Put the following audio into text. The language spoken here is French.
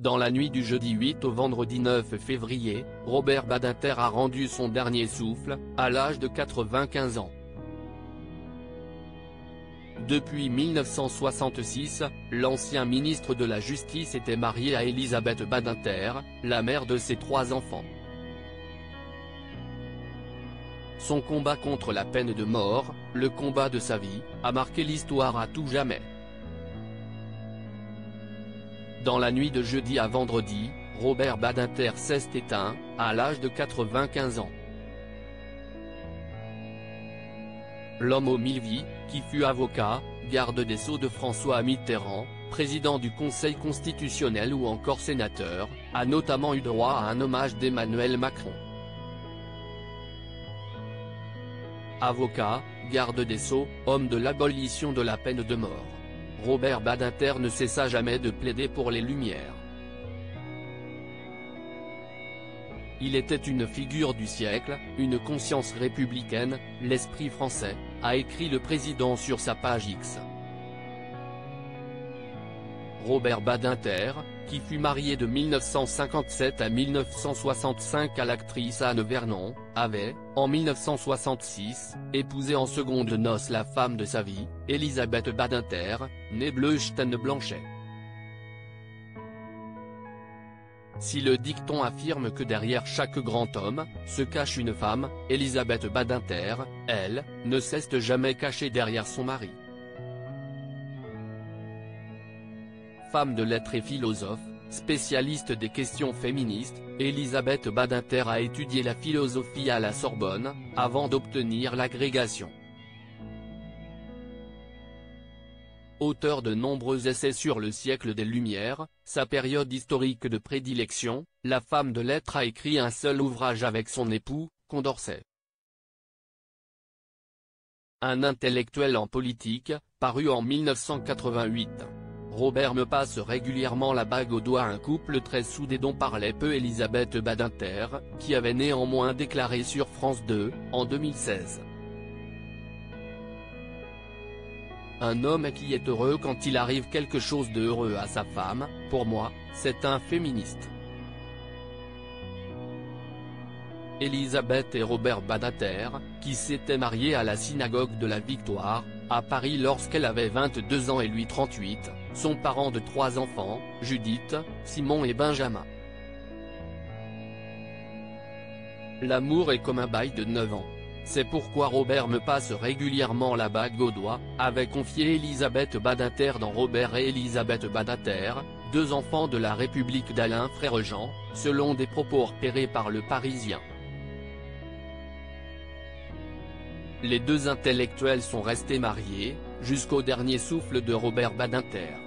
Dans la nuit du jeudi 8 au vendredi 9 février, Robert Badinter a rendu son dernier souffle, à l'âge de 95 ans. Depuis 1966, l'ancien ministre de la Justice était marié à Elisabeth Badinter, la mère de ses 3 enfants. Son combat contre la peine de mort, le combat de sa vie, a marqué l'histoire à tout jamais. Dans la nuit de jeudi à vendredi, Robert Badinter s'est éteint, à l'âge de 95 ans. L'homme aux 1000 vies, qui fut avocat, garde des Sceaux de François Mitterrand, président du Conseil constitutionnel ou encore sénateur, a notamment eu droit à un hommage d'Emmanuel Macron. Avocat, garde des Sceaux, homme de l'abolition de la peine de mort. Robert Badinter ne cessa jamais de plaider pour les Lumières. Il était une figure du siècle, une conscience républicaine, l'esprit français, a écrit le président sur sa page X. Robert Badinter, qui fut marié de 1957 à 1965 à l'actrice Anne Vernon, avait, en 1966, épousé en secondes noces la femme de sa vie, Elisabeth Badinter, née Bleustein-Blanchet. Si le dicton affirme que derrière chaque grand homme, se cache une femme, Elisabeth Badinter, elle, ne cesse jamais cachée derrière son mari. Femme de lettres et philosophe, spécialiste des questions féministes, Elisabeth Badinter a étudié la philosophie à la Sorbonne, avant d'obtenir l'agrégation. Auteur de nombreux essais sur le siècle des Lumières, sa période historique de prédilection, la femme de lettres a écrit un seul ouvrage avec son époux, Condorcet. Un intellectuel en politique, paru en 1988. Robert me passe régulièrement la bague au doigt, un couple très soudé dont parlait peu Elisabeth Badinter, qui avait néanmoins déclaré sur France 2, en 2016. Un homme qui est heureux quand il arrive quelque chose de heureux à sa femme, pour moi, c'est un féministe. Elisabeth et Robert Badinter, qui s'étaient mariés à la synagogue de la Victoire, à Paris lorsqu'elle avait 22 ans et lui 38, sont parents de 3 enfants, Judith, Simon et Benjamin. L'amour est comme un bail de 9 ans. C'est pourquoi Robert me passe régulièrement la bague au doigt, avait confié Elisabeth Badinter dans Robert et Elisabeth Badinter, 2 enfants de la République d'Alain Frère-Jean, selon des propos repérés par Le Parisien. Les 2 intellectuels sont restés mariés, jusqu'au dernier souffle de Robert Badinter.